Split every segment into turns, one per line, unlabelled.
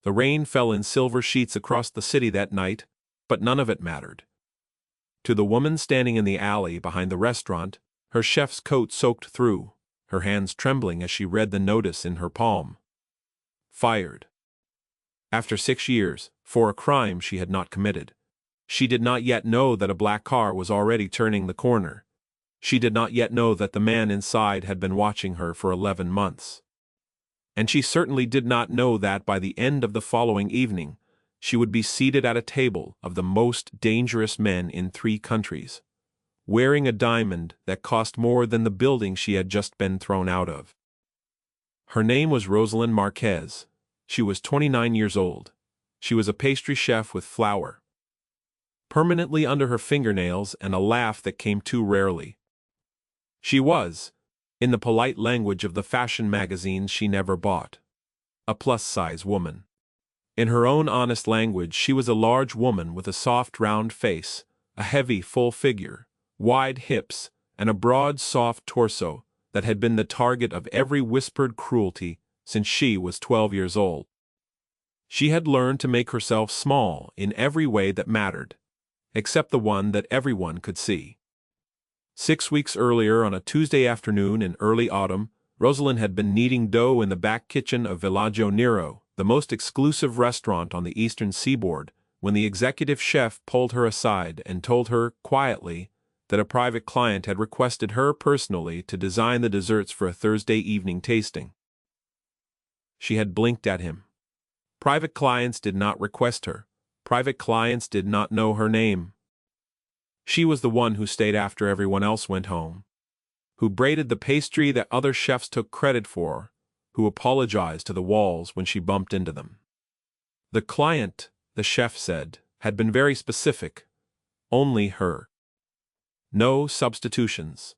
The rain fell in silver sheets across the city that night, but none of it mattered. To the woman standing in the alley behind the restaurant, her chef's coat soaked through, her hands trembling as she read the notice in her palm. Fired. After 6 years, for a crime she had not committed. She did not yet know that a black car was already turning the corner. She did not yet know that the man inside had been watching her for 11 months. And she certainly did not know that by the end of the following evening, she would be seated at a table of the most dangerous men in 3 countries, wearing a diamond that cost more than the building she had just been thrown out of. Her name was Rosalind Marquez. She was 29 years old. She was a pastry chef with flour permanently under her fingernails and a laugh that came too rarely. She was, in the polite language of the fashion magazines she never bought, a plus-size woman. In her own honest language, she was a large woman with a soft round face, a heavy full figure, wide hips, and a broad soft torso that had been the target of every whispered cruelty since she was 12 years old. She had learned to make herself small in every way that mattered, except the one that everyone could see. 6 weeks earlier, on a Tuesday afternoon in early autumn, Rosalind had been kneading dough in the back kitchen of Villaggio Nero, the most exclusive restaurant on the eastern seaboard, when the executive chef pulled her aside and told her, quietly, that a private client had requested her personally to design the desserts for a Thursday evening tasting. She had blinked at him. Private clients did not request her. Private clients did not know her name. She was the one who stayed after everyone else went home, who braided the pastry that other chefs took credit for, who apologized to the walls when she bumped into them. The client, the chef said, had been very specific. Only her. No substitutions.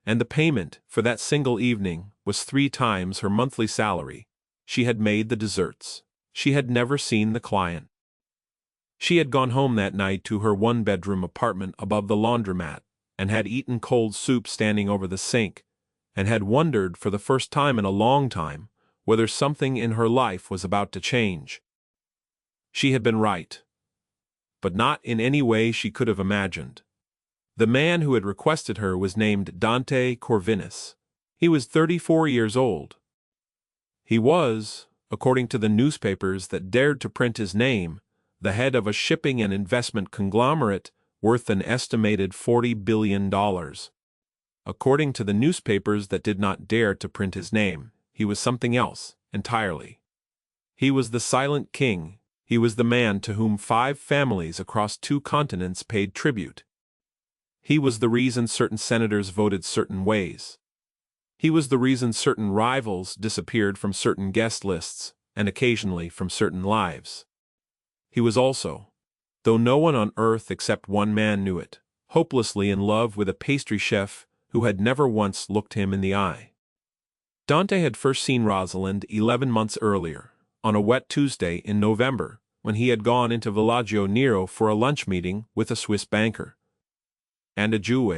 And the payment for that single evening was 3 times her monthly salary. She had made the desserts. She had never seen the client. She had gone home that night to her 1-bedroom apartment above the laundromat, and had eaten cold soup standing over the sink, and had wondered for the first time in a long time whether something in her life was about to change. She had been right, but not in any way she could have imagined. The man who had requested her was named Dante Corvinus. He was 34 years old. He was, according to the newspapers that dared to print his name, the head of a shipping and investment conglomerate worth an estimated $40 billion. According to the newspapers that did not dare to print his name, he was something else entirely. He was the silent king. He was the man to whom 5 families across 2 continents paid tribute. He was the reason certain senators voted certain ways. He was the reason certain rivals disappeared from certain guest lists, and occasionally from certain lives. He was also, though no one on earth except one man knew it, hopelessly in love with a pastry chef who had never once looked him in the eye. Dante had first seen Rosalind 11 months earlier, on a wet Tuesday in November, when he had gone into Villaggio Nero for a lunch meeting with a Swiss banker and a Jew.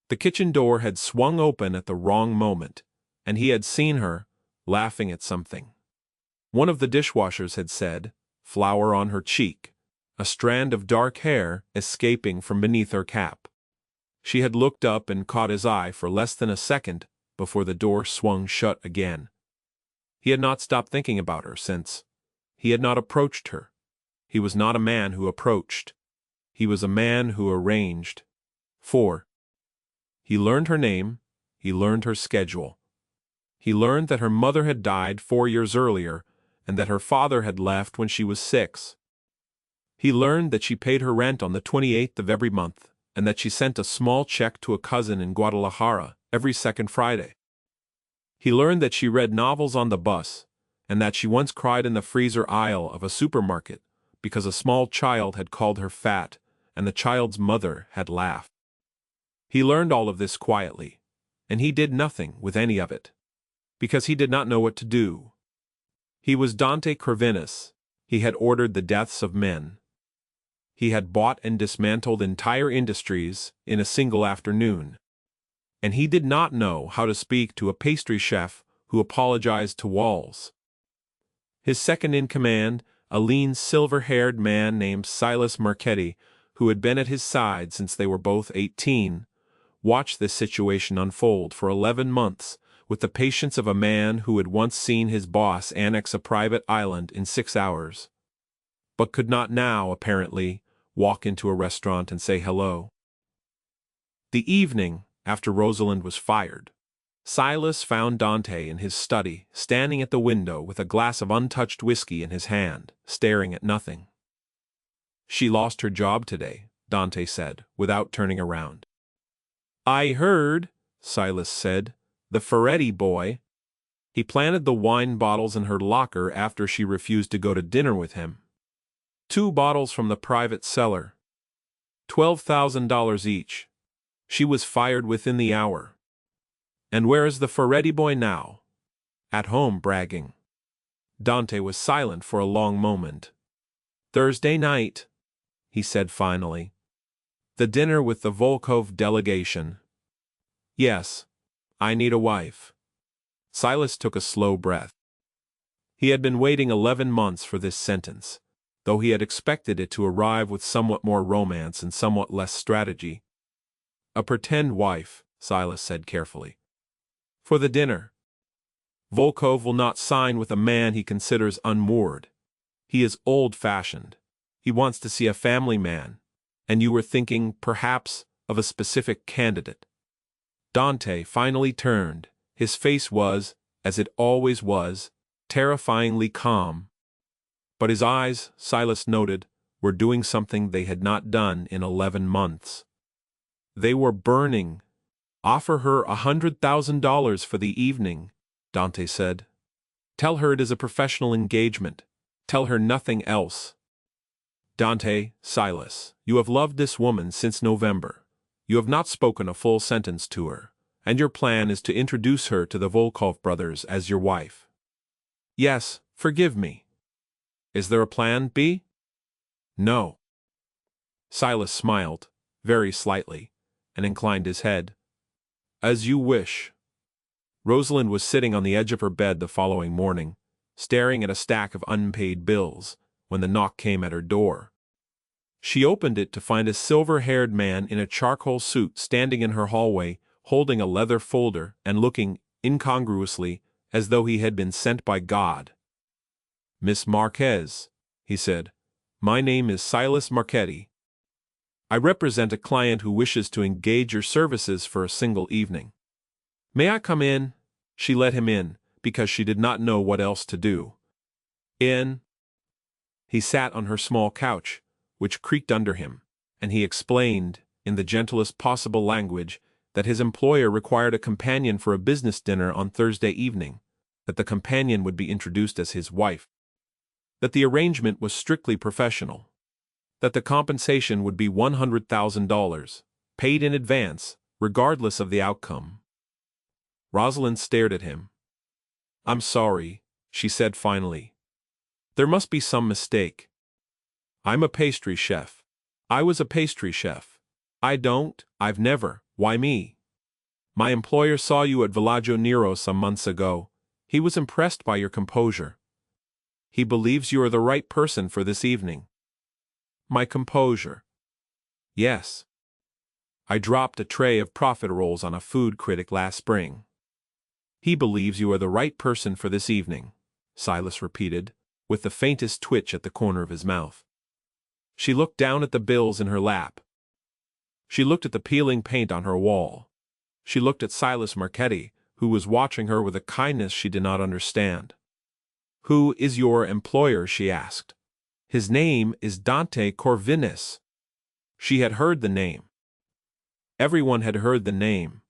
The kitchen door had swung open at the wrong moment, and he had seen her, laughing at something. One of the dishwashers had said, flour on her cheek, a strand of dark hair escaping from beneath her cap. She had looked up and caught his eye for less than a second before the door swung shut again. He had not stopped thinking about her since. He had not approached her. He was not a man who approached. He was a man who arranged. He learned her name. He learned her schedule. He learned that her mother had died 4 years earlier, and that her father had left when she was 6. He learned that she paid her rent on the 28th of every month, and that she sent a small check to a cousin in Guadalajara every second Friday. He learned that she read novels on the bus, and that she once cried in the freezer aisle of a supermarket because a small child had called her fat, and the child's mother had laughed. He learned all of this quietly, and he did nothing with any of it, because he did not know what to do. He was Dante Corvinus. He had ordered the deaths of men. He had bought and dismantled entire industries in a single afternoon. And he did not know how to speak to a pastry chef who apologized to walls. His second-in-command, a lean silver-haired man named Silas Marchetti, who had been at his side since they were both 18, watched this situation unfold for 11 months with the patience of a man who had once seen his boss annex a private island in 6 hours, but could not now, apparently, walk into a restaurant and say hello. The evening after Rosalind was fired, Silas found Dante in his study, standing at the window with a glass of untouched whiskey in his hand, staring at nothing. "She lost her job today," Dante said, without turning around. "I heard," Silas said. "The Ferretti boy." He planted the wine bottles in her locker after she refused to go to dinner with him. 2 bottles from the private cellar. $12,000 each. She was fired within the hour. And where is the Ferretti boy now? At home bragging. Dante was silent for a long moment. "Thursday night," he said finally. "The dinner with the Volkov delegation." "Yes, I need a wife." Silas took a slow breath. He had been waiting 11 months for this sentence, though he had expected it to arrive with somewhat more romance and somewhat less strategy. "A pretend wife," Silas said carefully. "For the dinner. Volkov will not sign with a man he considers unmoored. He is old-fashioned. He wants to see a family man, and you were thinking, perhaps, of a specific candidate." Dante finally turned. His face was, as it always was, terrifyingly calm. But his eyes, Silas noted, were doing something they had not done in 11 months. They were burning. "Offer her $100,000 for the evening," Dante said. "Tell her it is a professional engagement. Tell her nothing else." "Dante, Silas, you have loved this woman since November. You have not spoken a full sentence to her, and your plan is to introduce her to the Volkov brothers as your wife." "Yes, forgive me. Is there a plan B?" "No." Silas smiled, very slightly, and inclined his head. "As you wish." Rosalind was sitting on the edge of her bed the following morning, staring at a stack of unpaid bills, when the knock came at her door. She opened it to find a silver-haired man in a charcoal suit standing in her hallway, holding a leather folder and looking, incongruously, as though he had been sent by God. "Miss Marquez," he said, "my name is Silas Marchetti. I represent a client who wishes to engage your services for a single evening. May I come in?" She let him in, because she did not know what else to do. "In." He sat on her small couch, which creaked under him, and he explained, in the gentlest possible language, that his employer required a companion for a business dinner on Thursday evening, that the companion would be introduced as his wife, that the arrangement was strictly professional, that the compensation would be $100,000, paid in advance, regardless of the outcome. Rosalind stared at him. "I'm sorry," she said finally. "There must be some mistake. I'm a pastry chef. I was a pastry chef. I've never, why me? My employer saw you at Villaggio Nero some months ago. He was impressed by your composure. He believes you are the right person for this evening." "My composure?" "Yes. I dropped a tray of profiteroles on a food critic last spring." "He believes you are the right person for this evening," Silas repeated, with the faintest twitch at the corner of his mouth. She looked down at the bills in her lap. She looked at the peeling paint on her wall. She looked at Silas Marchetti, who was watching her with a kindness she did not understand. "Who is your employer?" she asked. "His name is Dante Corvinus." She had heard the name. Everyone had heard the name.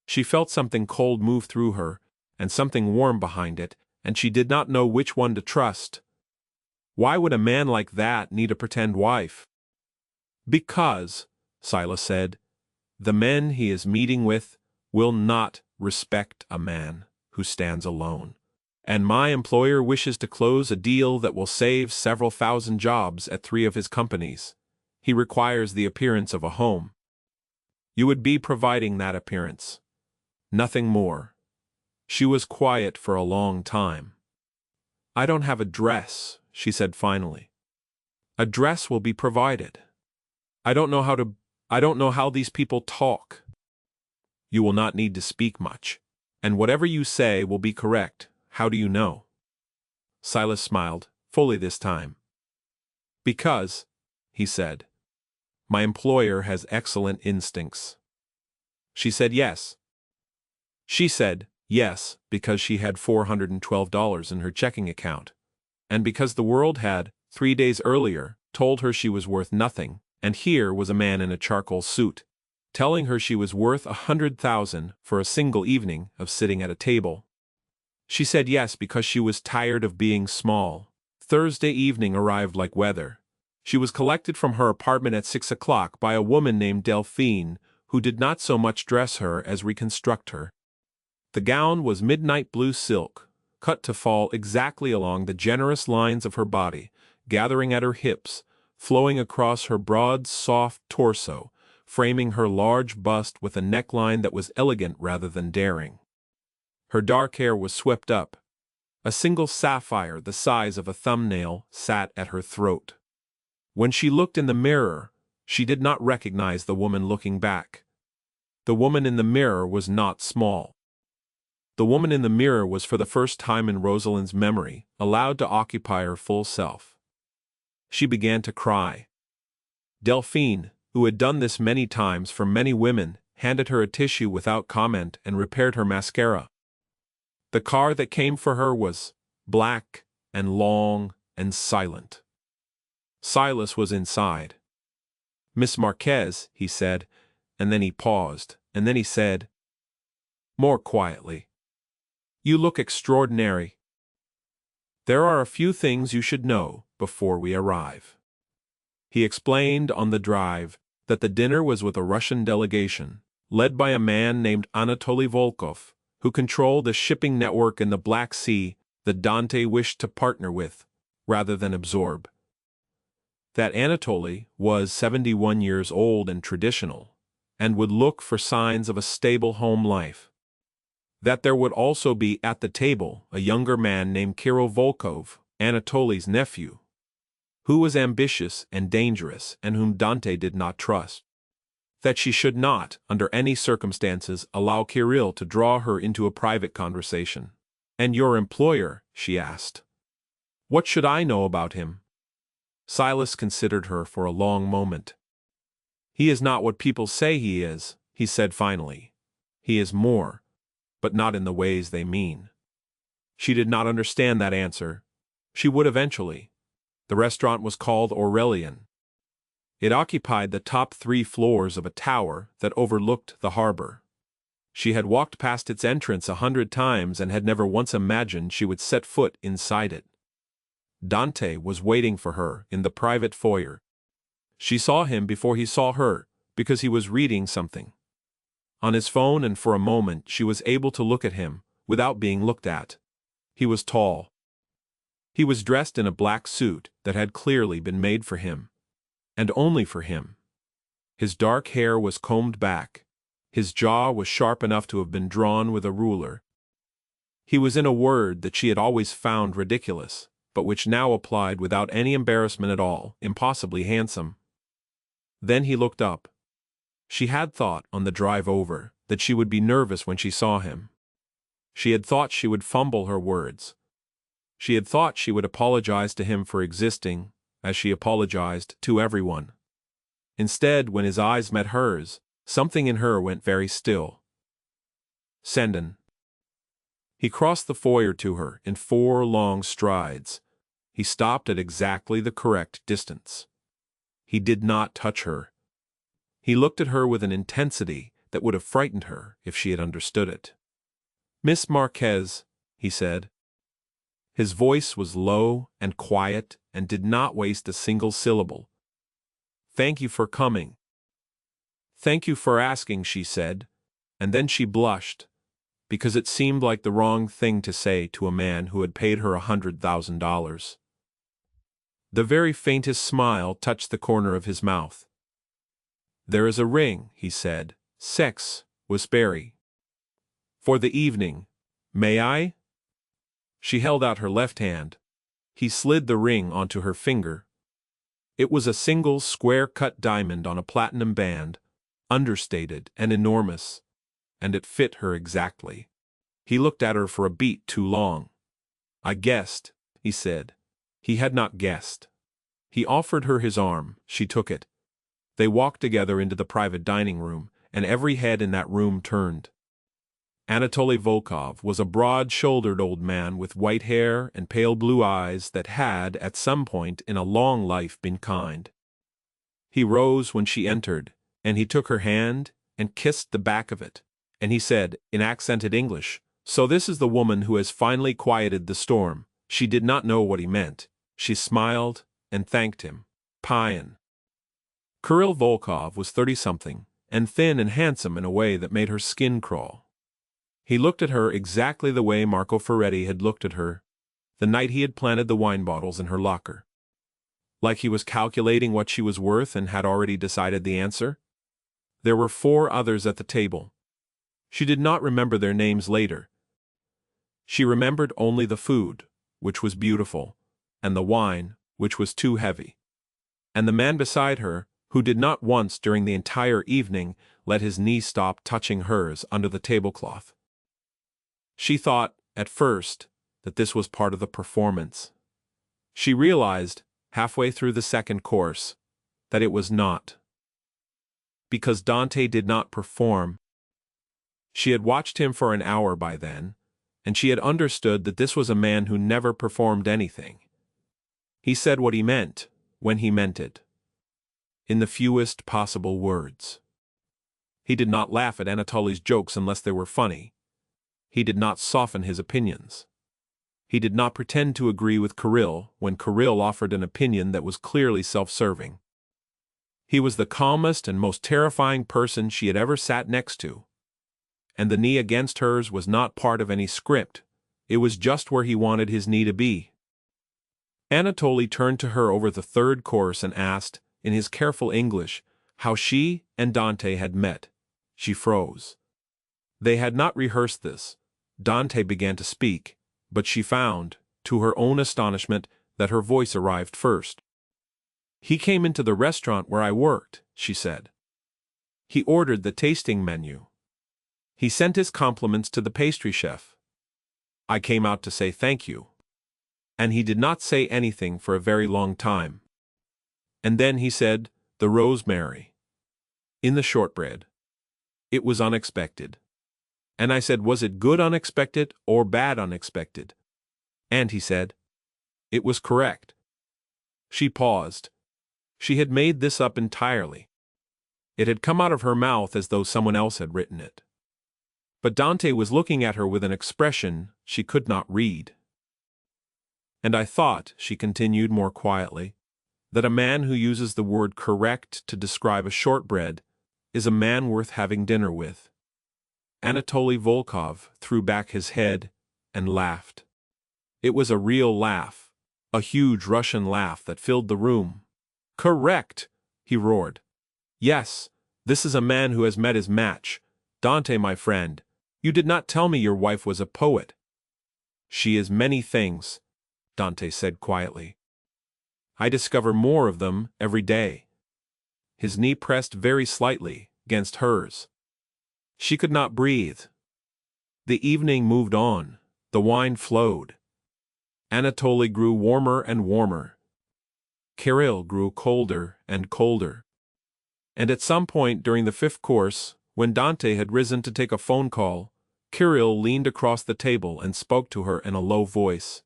She felt something cold move through her, and something warm behind it, and she did not know which one to trust. Why would a man like that need a pretend wife? "Because," Silas said, "the men he is meeting with will not respect a man who stands alone. And my employer wishes to close a deal that will save several thousand jobs at 3 of his companies. He requires the appearance of a home. You would be providing that appearance. Nothing more." She was quiet for a long time. I don't have a dress, she said finally. A dress will be provided. I don't know how these people talk. You will not need to speak much. And whatever you say will be correct. How do you know? Silas smiled, fully this time. Because, he said, my employer has excellent instincts. She said yes. She said yes because she had $412 in her checking account, and because the world had, 3 days earlier, told her she was worth nothing, and here was a man in a charcoal suit, telling her she was worth $100,000 for a single evening of sitting at a table. She said yes because she was tired of being small. Thursday evening arrived like weather. She was collected from her apartment at 6 o'clock by a woman named Delphine, who did not so much dress her as reconstruct her. The gown was midnight blue silk, cut to fall exactly along the generous lines of her body, gathering at her hips, flowing across her broad, soft torso, framing her large bust with a neckline that was elegant rather than daring. Her dark hair was swept up. A single sapphire the size of a thumbnail sat at her throat. When she looked in the mirror, she did not recognize the woman looking back. The woman in the mirror was not small. The woman in the mirror was for the first time in Rosalind's memory allowed to occupy her full self. She began to cry. Delphine, who had done this many times for many women, handed her a tissue without comment and repaired her mascara. The car that came for her was black and long and silent. Silas was inside. Miss Marquez, he said, and then he paused, and then he said, more quietly, you look extraordinary. There are a few things you should know before we arrive. He explained on the drive that the dinner was with a Russian delegation, led by a man named Anatoly Volkov, who controlled a shipping network in the Black Sea that Dante wished to partner with, rather than absorb. That Anatoly was 71 years old and traditional, and would look for signs of a stable home life. That there would also be at the table a younger man named Kirill Volkov, Anatoly's nephew, who was ambitious and dangerous and whom Dante did not trust. That she should not, under any circumstances, allow Kirill to draw her into a private conversation. And your employer, she asked. What should I know about him? Silas considered her for a long moment. He is not what people say he is, he said finally. He is more, but not in the ways they mean. She did not understand that answer. She would eventually. The restaurant was called Aurelian. It occupied the top 3 floors of a tower that overlooked the harbor. She had walked past its entrance 100 times and had never once imagined she would set foot inside it. Dante was waiting for her in the private foyer. She saw him before he saw her, because he was reading something on his phone, and for a moment she was able to look at him without being looked at. He was tall. He was dressed in a black suit that had clearly been made for him, and only for him. His dark hair was combed back. His jaw was sharp enough to have been drawn with a ruler. He was in a word that she had always found ridiculous, but which now applied without any embarrassment at all, impossibly handsome. Then he looked up. She had thought, on the drive over, that she would be nervous when she saw him. She had thought she would fumble her words. She had thought she would apologize to him for existing, as she apologized to everyone. Instead, when his eyes met hers, something in her went very still. Senden. He crossed the foyer to her in 4 long strides. He stopped at exactly the correct distance. He did not touch her. He looked at her with an intensity that would have frightened her if she had understood it. Miss Marquez, he said. His voice was low and quiet and did not waste a single syllable. Thank you for coming. Thank you for asking, she said, and then she blushed, because it seemed like the wrong thing to say to a man who had paid her $100,000. The very faintest smile touched the corner of his mouth. There is a ring, he said. Sex was Barry. For the evening. May I? She held out her left hand, He slid the ring onto her finger. It was a single square-cut diamond on a platinum band, understated and enormous, and it fit her exactly. He looked at her for a beat too long. "I guessed," he said. He had not guessed. He offered her his arm. She took it. They walked together into the private dining room, and every head in that room turned. Anatoly Volkov was a broad-shouldered old man with white hair and pale blue eyes that had, at some point in a long life, been kind. He rose when she entered, and he took her hand and kissed the back of it, and he said, in accented English, "So this is the woman who has finally quieted the storm." She did not know what he meant. She smiled and thanked him. Pion. Kirill Volkov was 30-something, and thin and handsome in a way that made her skin crawl. He looked at her exactly the way Marco Ferretti had looked at her the night he had planted the wine bottles in her locker. Like he was calculating what she was worth and had already decided the answer. There were 4 others at the table. She did not remember their names later. She remembered only the food, which was beautiful, and the wine, which was too heavy. And the man beside her, who did not once during the entire evening let his knee stop touching hers under the tablecloth. She thought, at first, that this was part of the performance. She realized, halfway through the second course, that it was not. Because Dante did not perform. She had watched him for an hour by then, and she had understood that this was a man who never performed anything. He said what he meant, when he meant it. In the fewest possible words. He did not laugh at Anatoly's jokes unless they were funny. He did not soften his opinions. He did not pretend to agree with Kirill when Kirill offered an opinion that was clearly self-serving. He was the calmest and most terrifying person she had ever sat next to. And the knee against hers was not part of any script. It was just where he wanted his knee to be. Anatoly turned to her over the third course and asked, in his careful English, how she and Dante had met. She froze. They had not rehearsed this. Dante began to speak, but she found, to her own astonishment, that her voice arrived first. "He came into the restaurant where I worked," she said. "He ordered the tasting menu. He sent his compliments to the pastry chef. I came out to say thank you. And he did not say anything for a very long time. And then he said, 'The rosemary in the shortbread.' It was unexpected. And I said, 'Was it good unexpected or bad unexpected?' And he said, 'It was correct.'" She paused. She had made this up entirely. It had come out of her mouth as though someone else had written it. But Dante was looking at her with an expression she could not read. "And I thought," she continued more quietly, "that a man who uses the word correct to describe a shortbread is a man worth having dinner with." Anatoly Volkov threw back his head and laughed. It was a real laugh, a huge Russian laugh that filled the room. "Correct!" he roared. "Yes, this is a man who has met his match. Dante, my friend, you did not tell me your wife was a poet." "She is many things," Dante said quietly. "I discover more of them every day." His knee pressed very slightly against hers. She could not breathe. The evening moved on. The wine flowed. Anatoly grew warmer and warmer. Kirill grew colder and colder. And at some point during the 5th course, when Dante had risen to take a phone call, Kirill leaned across the table and spoke to her in a low voice.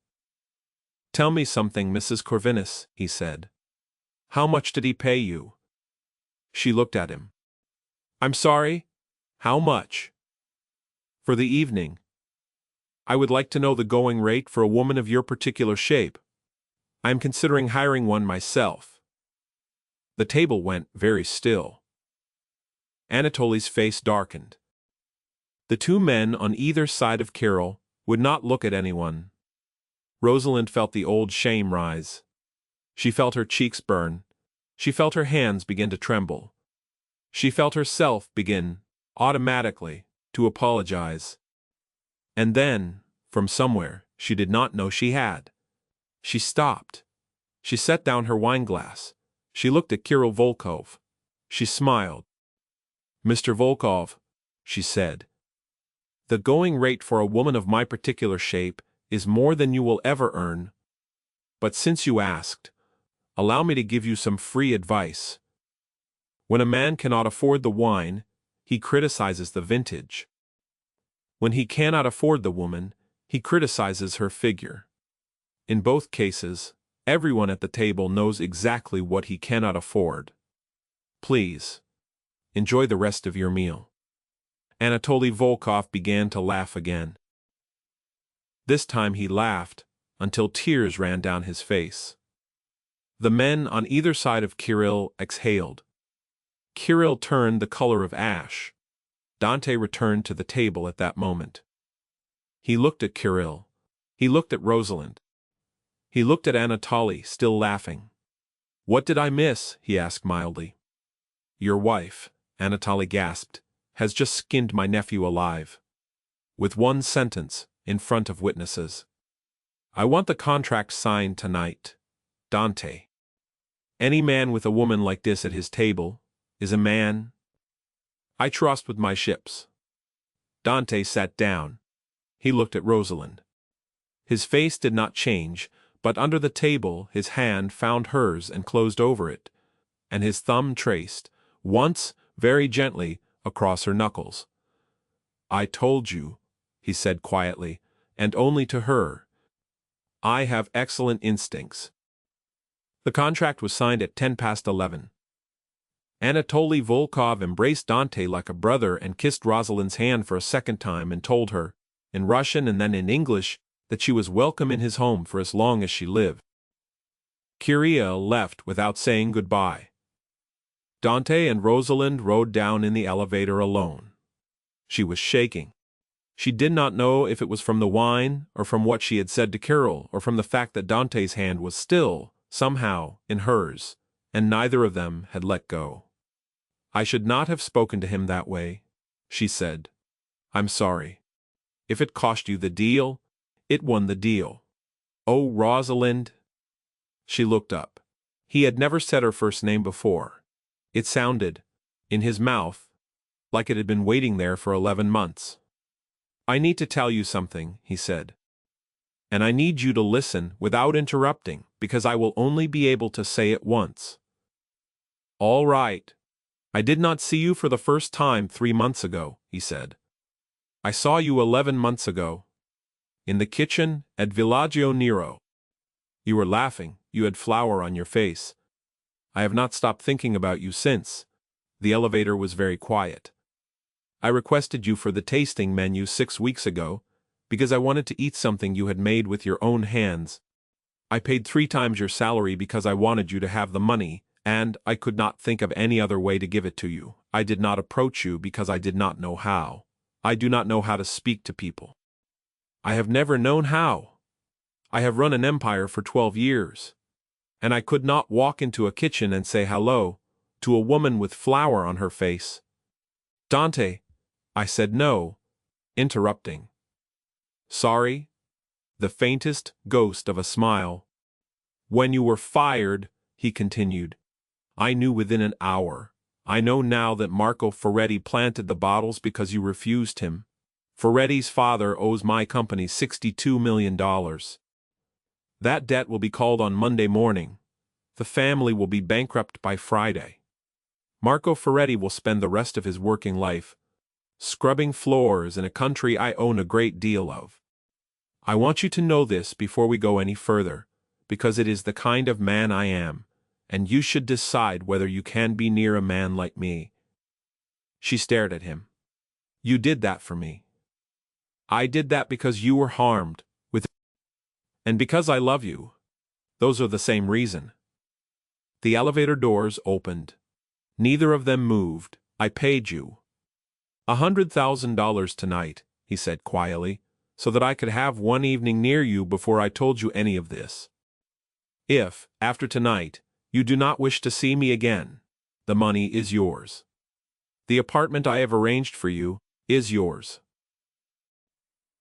"Tell me something, Mrs. Corvinus," he said. "How much did he pay you?" She looked at him. "I'm sorry? How much?" "For the evening. I would like to know the going rate for a woman of your particular shape. I am considering hiring one myself." The table went very still. Anatoly's face darkened. The 2 men on either side of Kirill would not look at anyone. Rosalind felt the old shame rise. She felt her cheeks burn. She felt her hands begin to tremble. She felt herself begin, automatically, to apologize. And then, from somewhere she did not know she had, She stopped. She set down her wineglass. She looked at Kirill Volkov. She smiled. "Mr. Volkov," she said, "the going rate for a woman of my particular shape is more than you will ever earn. But since you asked, allow me to give you some free advice. When a man cannot afford the wine, he criticizes the vintage. When he cannot afford the woman, he criticizes her figure. In both cases, everyone at the table knows exactly what he cannot afford. Please, enjoy the rest of your meal." Anatoly Volkov began to laugh again. This time he laughed until tears ran down his face. The men on either side of Kirill exhaled. Kirill turned the color of ash. Dante returned to the table at that moment. He looked at Kirill. He looked at Rosalind. He looked at Anatoly, still laughing. "What did I miss?" he asked mildly. "Your wife," Anatoly gasped, "has just skinned my nephew alive. With one sentence, in front of witnesses. I want the contract signed tonight. Dante. Any man with a woman like this at his table is a man I trust with my ships." Dante sat down. He looked at Rosalind. His face did not change, but under the table his hand found hers and closed over it, and his thumb traced, once, very gently, across her knuckles. "I told you," he said quietly, and only to her, "I have excellent instincts." The contract was signed at 11:10. Anatoly Volkov embraced Dante like a brother and kissed Rosalind's hand for a second time and told her, in Russian and then in English, that she was welcome in his home for as long as she lived. Kirill left without saying goodbye. Dante and Rosalind rode down in the elevator alone. She was shaking. She did not know if it was from the wine, or from what she had said to Kirill, or from the fact that Dante's hand was still, somehow, in hers, and neither of them had let go. "I should not have spoken to him that way," she said. "I'm sorry. If it cost you the deal, it won the deal." "Oh, Rosalind." She looked up. He had never said her first name before. It sounded, in his mouth, like it had been waiting there for 11 months. "I need to tell you something," he said. "And I need you to listen without interrupting, because I will only be able to say it once." "All right. I did not see you for the first time 3 months ago," he said. "I saw you 11 months ago. In the kitchen at Villaggio Nero. You were laughing, you had flour on your face. I have not stopped thinking about you since." The elevator was very quiet. "I requested you for the tasting menu 6 weeks ago, because I wanted to eat something you had made with your own hands. I paid 3 times your salary because I wanted you to have the money, and I could not think of any other way to give it to you. I did not approach you because I did not know how. I do not know how to speak to people. I have never known how. I have run an empire for 12 years. And I could not walk into a kitchen and say hello to a woman with flour on her face." "Dante," I said no, interrupting. "Sorry?" The faintest ghost of a smile. "When you were fired," he continued, "I knew within an hour. I know now that Marco Ferretti planted the bottles because you refused him. Ferretti's father owes my company $62 million. That debt will be called on Monday morning. The family will be bankrupt by Friday. Marco Ferretti will spend the rest of his working life scrubbing floors in a country I own a great deal of. I want you to know this before we go any further, because it is the kind of man I am, and you should decide whether you can be near a man like me." She stared at him. "You did that for me." "I did that because you were harmed, and because I love you. Those are the same reason." The elevator doors opened. Neither of them moved. "I paid you $100,000 tonight," he said quietly, "so that I could have one evening near you before I told you any of this. If, after tonight, you do not wish to see me again, the money is yours. The apartment I have arranged for you is yours.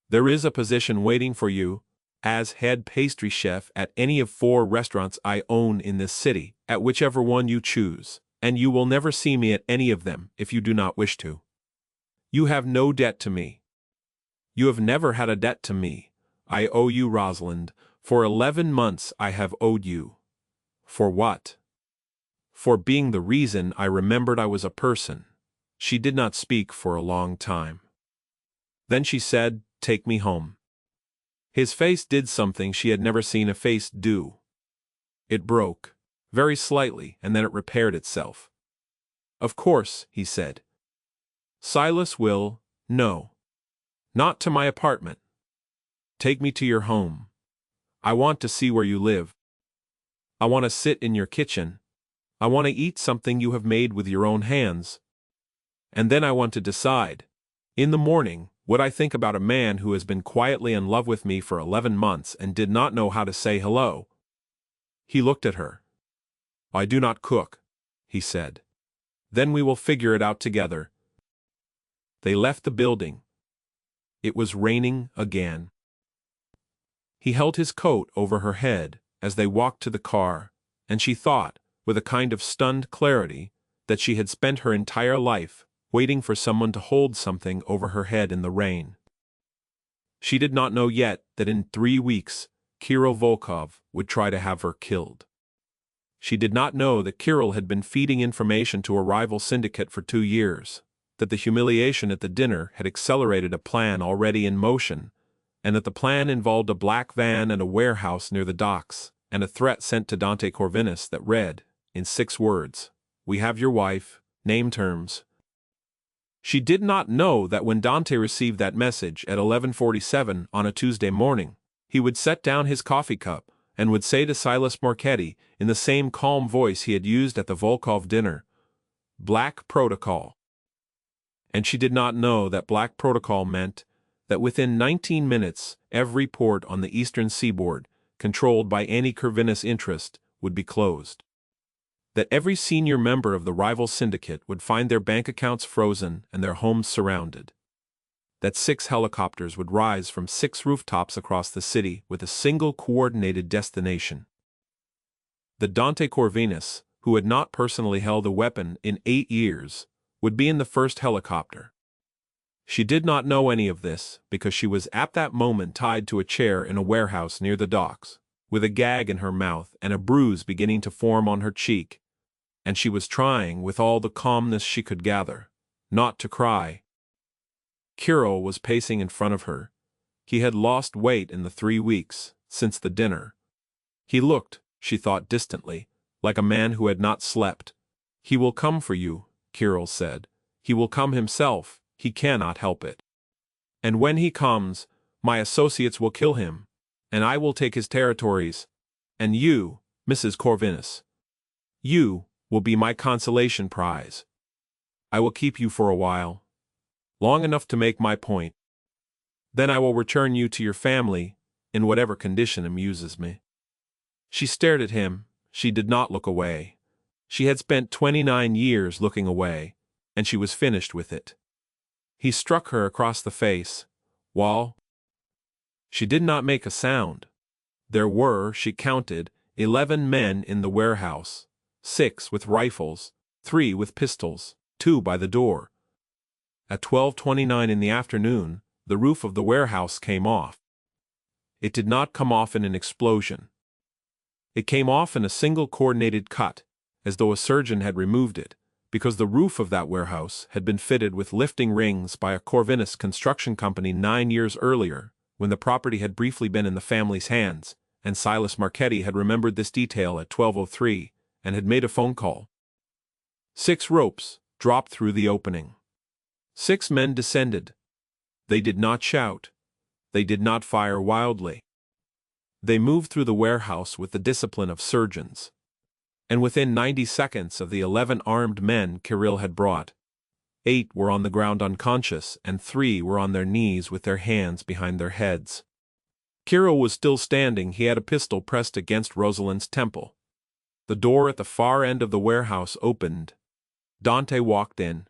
There is a position waiting for you, as head pastry chef at any of 4 restaurants I own in this city, at whichever one you choose, and you will never see me at any of them if you do not wish to. You have no debt to me. You have never had a debt to me. I owe you, Rosalind. For 11 months I have owed you. For what? For being the reason I remembered I was a person. She did not speak for a long time. Then she said, "Take me home." His face did something she had never seen a face do. It broke, very slightly, and then it repaired itself. "Of course," he said. "Silas will, no. Not to my apartment. Take me to your home. I want to see where you live. I want to sit in your kitchen. I want to eat something you have made with your own hands. And then I want to decide, in the morning, what I think about a man who has been quietly in love with me for 11 months and did not know how to say hello." He looked at her. "I do not cook," he said. "Then we will figure it out together." They left the building. It was raining again. He held his coat over her head as they walked to the car, and she thought, with a kind of stunned clarity, that she had spent her entire life waiting for someone to hold something over her head in the rain. She did not know yet that in 3 weeks, Kirill Volkov would try to have her killed. She did not know that Kirill had been feeding information to a rival syndicate for 2 years, that the humiliation at the dinner had accelerated a plan already in motion, and that the plan involved a black van and a warehouse near the docks, and a threat sent to Dante Corvinus that read, in 6 words, "We have your wife, name terms." She did not know that when Dante received that message at 11:47 on a Tuesday morning, he would set down his coffee cup and would say to Silas Marchetti in the same calm voice he had used at the Volkov dinner, "Black Protocol." And she did not know that Black Protocol meant that within 19 minutes every port on the eastern seaboard, controlled by any Corvinus interest, would be closed. That every senior member of the rival syndicate would find their bank accounts frozen and their homes surrounded. That 6 helicopters would rise from 6 rooftops across the city with a single coordinated destination. That Dante Corvinus, who had not personally held a weapon in 8 years, would be in the first helicopter. She did not know any of this because she was at that moment tied to a chair in a warehouse near the docks, with a gag in her mouth and a bruise beginning to form on her cheek, and she was trying, with all the calmness she could gather, not to cry. Kirill was pacing in front of her. He had lost weight in the 3 weeks since the dinner. He looked, she thought distantly, like a man who had not slept. "He will come for you," Kirill said. "He will come himself, he cannot help it. And when he comes, my associates will kill him, and I will take his territories. And you, Mrs. Corvinus, you will be my consolation prize. I will keep you for a while, long enough to make my point. Then I will return you to your family, in whatever condition amuses me." She stared at him. She did not look away. She had spent 29 years looking away, and she was finished with it. He struck her across the face. "Wall." She did not make a sound. There were, she counted, 11 men in the warehouse, 6 with rifles, 3 with pistols, 2 by the door. At 12:29 in the afternoon, the roof of the warehouse came off. It did not come off in an explosion. It came off in a single coordinated cut, as though a surgeon had removed it, because the roof of that warehouse had been fitted with lifting rings by a Corvinus construction company 9 years earlier, when the property had briefly been in the family's hands, and Silas Marchetti had remembered this detail at 12:03 and had made a phone call. 6 ropes dropped through the opening. 6 men descended. They did not shout. They did not fire wildly. They moved through the warehouse with the discipline of surgeons. And within 90 seconds of the 11 armed men Kirill had brought, 8 were on the ground unconscious and 3 were on their knees with their hands behind their heads. Kirill was still standing. He had a pistol pressed against Rosalind's temple. The door at the far end of the warehouse opened. Dante walked in.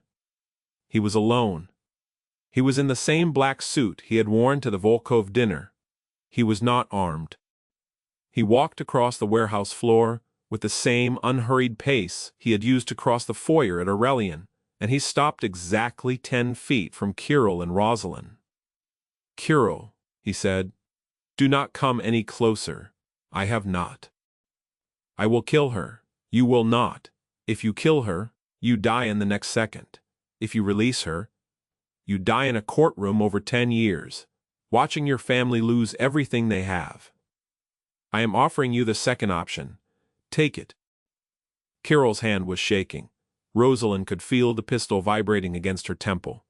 He was alone. He was in the same black suit he had worn to the Volkov dinner. He was not armed. He walked across the warehouse floor with the same unhurried pace he had used to cross the foyer at Aurelian, and he stopped exactly 10 feet from Kirill and Rosalind. "Kirill," he said, "do not come any closer. I have not. I will kill her. You will not. If you kill her, you die in the next second. If you release her, you die in a courtroom over 10 years, watching your family lose everything they have. I am offering you the second option. Take it." Kirill's hand was shaking. Rosalind could feel the pistol vibrating against her temple.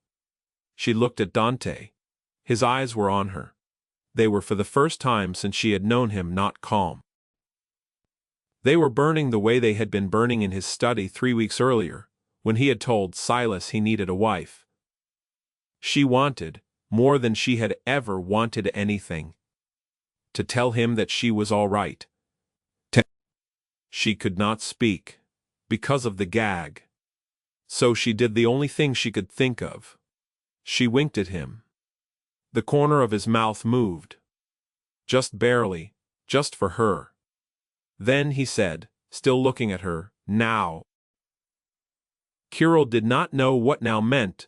She looked at Dante. His eyes were on her. They were for the first time since she had known him not calm. They were burning the way they had been burning in his study 3 weeks earlier, when he had told Silas he needed a wife. She wanted, more than she had ever wanted anything, to tell him that she was all right. She could not speak, because of the gag. So she did the only thing she could think of. She winked at him. The corner of his mouth moved. Just barely, just for her. Then he said, still looking at her, "Now." Kirill did not know what now meant,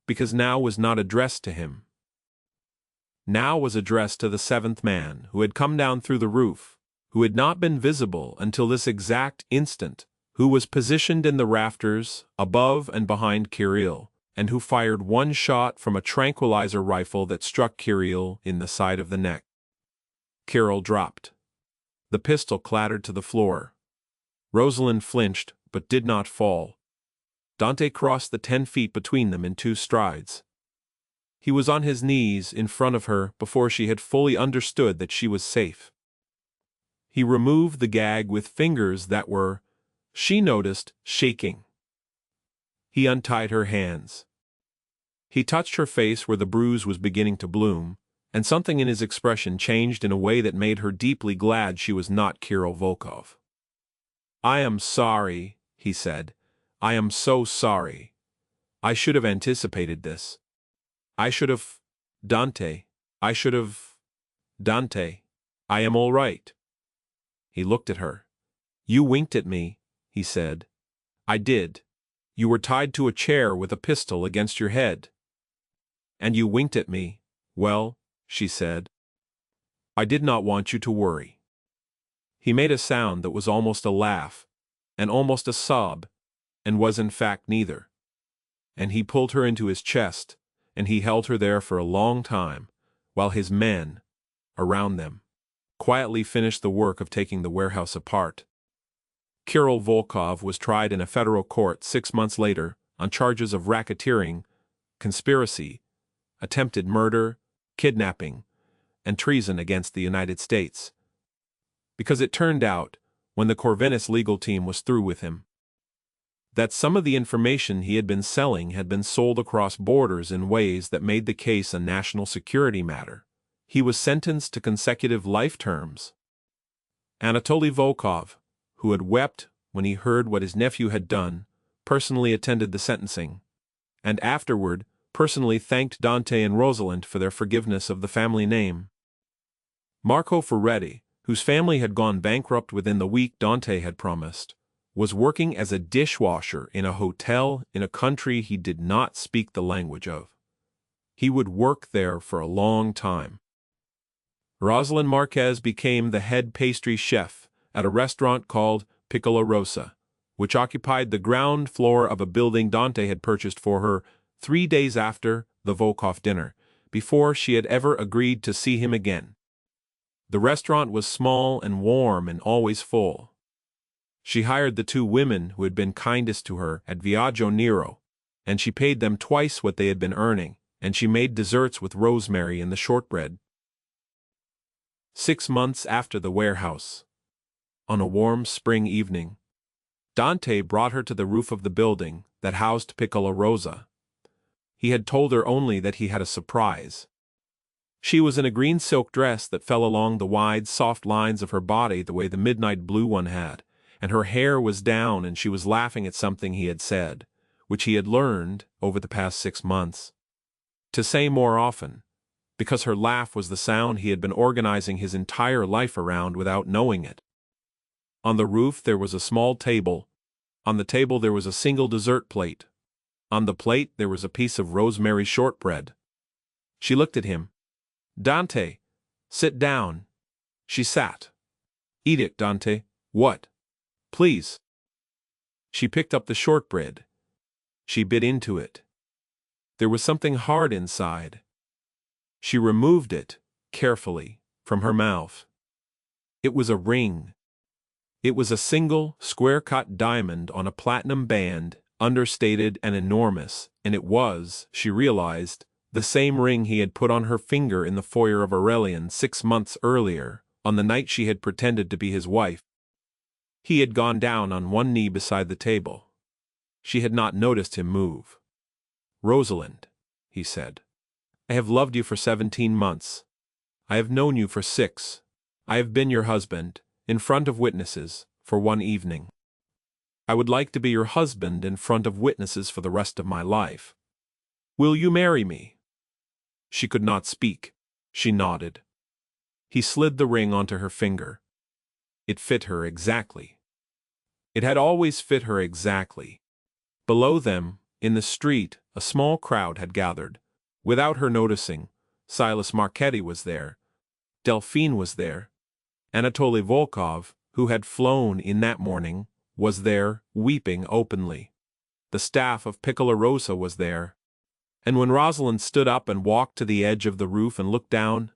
because now was not addressed to him. Now was addressed to the seventh man who had come down through the roof, who had not been visible until this exact instant, who was positioned in the rafters, above and behind Kirill, and who fired one shot from a tranquilizer rifle that struck Kirill in the side of the neck. Kirill dropped. The pistol clattered to the floor. Rosalind flinched, but did not fall. Dante crossed the 10 feet between them in 2 strides. He was on his knees in front of her before she had fully understood that she was safe. He removed the gag with fingers that were, she noticed, shaking. He untied her hands. He touched her face where the bruise was beginning to bloom, and something in his expression changed in a way that made her deeply glad she was not Kirill Volkov. "I am sorry," he said. "I am so sorry. I should have anticipated this. I should have... Dante. I should have... Dante. I am all right." He looked at her. "You winked at me," he said. "I did. You were tied to a chair with a pistol against your head. And you winked at me. Well," she said, "I did not want you to worry." He made a sound that was almost a laugh, and almost a sob, and was in fact neither. And he pulled her into his chest, and he held her there for a long time, while his men, around them, quietly finished the work of taking the warehouse apart. Kirill Volkov was tried in a federal court 6 months later on charges of racketeering, conspiracy, attempted murder, kidnapping, and treason against the United States. Because it turned out, when the Corvinus legal team was through with him, that some of the information he had been selling had been sold across borders in ways that made the case a national security matter. He was sentenced to consecutive life terms. Anatoly Volkov, who had wept when he heard what his nephew had done, personally attended the sentencing, and afterward personally thanked Dante and Rosalind for their forgiveness of the family name. Marco Ferretti, whose family had gone bankrupt within the week Dante had promised, was working as a dishwasher in a hotel in a country he did not speak the language of. He would work there for a long time. Rosalind Marquez became the head pastry chef at a restaurant called Piccola Rosa, which occupied the ground floor of a building Dante had purchased for her 3 days after the Volkov dinner, before she had ever agreed to see him again. The restaurant was small and warm and always full. She hired the 2 women who had been kindest to her at Viaggio Nero, and she paid them twice what they had been earning, and she made desserts with rosemary in the shortbread. 6 months after the warehouse, on a warm spring evening, Dante brought her to the roof of the building that housed Piccola Rosa. He had told her only that he had a surprise. She was in a green silk dress that fell along the wide, soft lines of her body the way the midnight blue one had, and her hair was down and she was laughing at something he had said, which he had learned, over the past 6 months, to say more often, because her laugh was the sound he had been organizing his entire life around without knowing it. On the roof there was a small table. On the table there was a single dessert plate. On the plate there was a piece of rosemary shortbread. She looked at him. "Dante, sit down." She sat. "Eat it, Dante." "What?" "Please." She picked up the shortbread. She bit into it. There was something hard inside. She removed it, carefully, from her mouth. It was a ring. It was a single, square-cut diamond on a platinum band, understated and enormous, and it was, she realized, the same ring he had put on her finger in the foyer of Aurelian 6 months earlier, on the night she had pretended to be his wife. He had gone down on one knee beside the table. She had not noticed him move. "Rosalind," he said, "I have loved you for 17 months. I have known you for 6. I have been your husband, in front of witnesses, for 1 evening. I would like to be your husband in front of witnesses for the rest of my life. Will you marry me?" She could not speak. She nodded. He slid the ring onto her finger. It fit her exactly. It had always fit her exactly. Below them, in the street, a small crowd had gathered. Without her noticing, Silas Marchetti was there. Delphine was there. Anatoly Volkov, who had flown in that morning, was there, weeping openly. The staff of Piccola Rosa was there. And when Rosalind stood up and walked to the edge of the roof and looked down,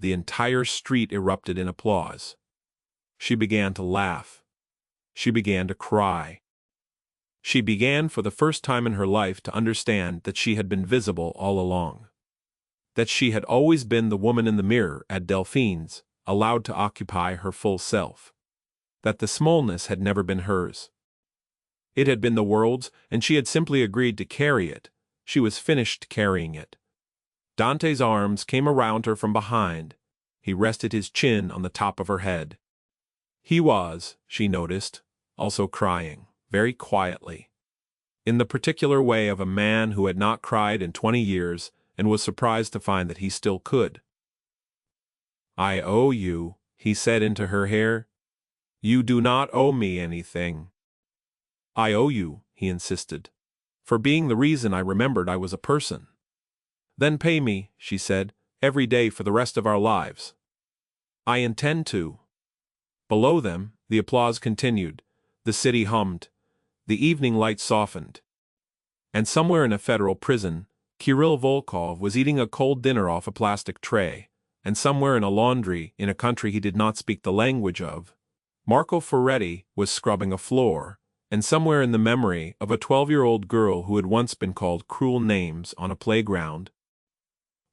the entire street erupted in applause. She began to laugh. She began to cry. She began for the first time in her life to understand that she had been visible all along. That she had always been the woman in the mirror at Delphine's, allowed to occupy her full self. That the smallness had never been hers. It had been the world's, and she had simply agreed to carry it. She was finished carrying it. Dante's arms came around her from behind. He rested his chin on the top of her head. He was, she noticed, also crying, very quietly. In the particular way of a man who had not cried in 20 years and was surprised to find that he still could. "I owe you," he said into her hair. "You do not owe me anything." "I owe you," he insisted, "for being the reason I remembered I was a person." "Then pay me," she said, "every day for the rest of our lives." "I intend to." Below them, the applause continued. The city hummed. The evening light softened. And somewhere in a federal prison, Kirill Volkov was eating a cold dinner off a plastic tray, and somewhere in a laundry in a country he did not speak the language of, Marco Ferretti was scrubbing a floor, and somewhere in the memory of a 12-year-old girl who had once been called cruel names on a playground,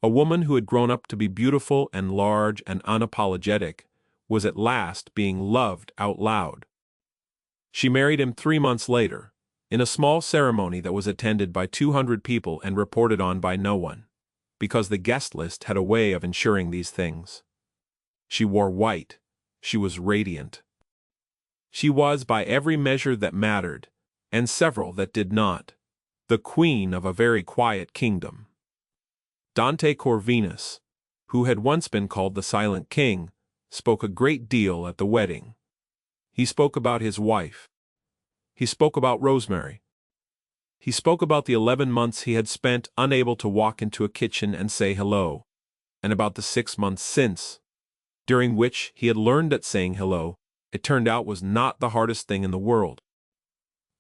a woman who had grown up to be beautiful and large and unapologetic, was at last being loved out loud. She married him 3 months later, in a small ceremony that was attended by 200 people and reported on by no one, because the guest list had a way of ensuring these things. She wore white. She was radiant. She was, by every measure that mattered, and several that did not, the queen of a very quiet kingdom. Dante Corvinus, who had once been called the Silent King, spoke a great deal at the wedding. He spoke about his wife. He spoke about Rosemary. He spoke about the 11 months he had spent unable to walk into a kitchen and say hello, and about the 6 months since, during which he had learned that saying hello, it turned out, was not the hardest thing in the world.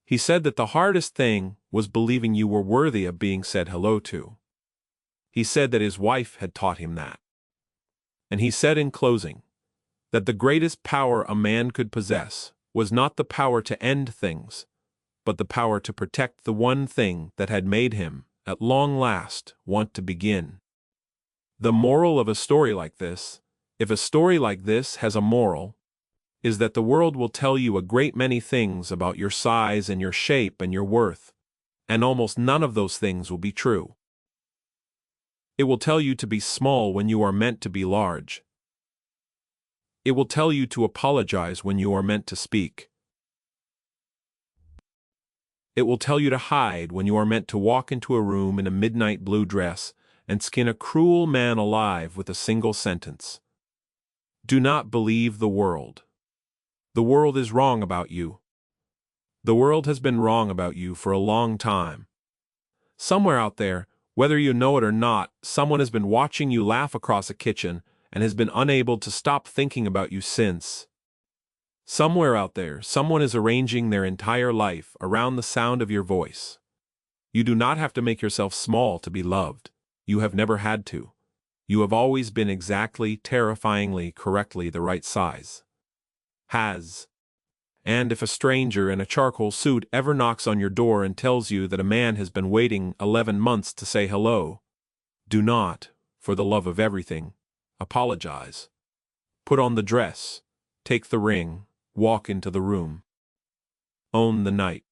He said that the hardest thing was believing you were worthy of being said hello to. He said that his wife had taught him that. And he said in closing, that the greatest power a man could possess was not the power to end things, but the power to protect the one thing that had made him, at long last, want to begin. The moral of a story like this, if a story like this has a moral, is that the world will tell you a great many things about your size and your shape and your worth, and almost none of those things will be true. It will tell you to be small when you are meant to be large. It will tell you to apologize when you are meant to speak. It will tell you to hide when you are meant to walk into a room in a midnight blue dress and skin a cruel man alive with a single sentence. Do not believe the world. The world is wrong about you. The world has been wrong about you for a long time. Somewhere out there, whether you know it or not, someone has been watching you laugh across a kitchen and has been unable to stop thinking about you since. Somewhere out there, someone is arranging their entire life around the sound of your voice. You do not have to make yourself small to be loved. You have never had to. You have always been exactly, terrifyingly, correctly the right size. And if a stranger in a charcoal suit ever knocks on your door and tells you that a man has been waiting 11 months to say hello, do not, for the love of everything, apologize. Put on the dress, take the ring, walk into the room. Own the night.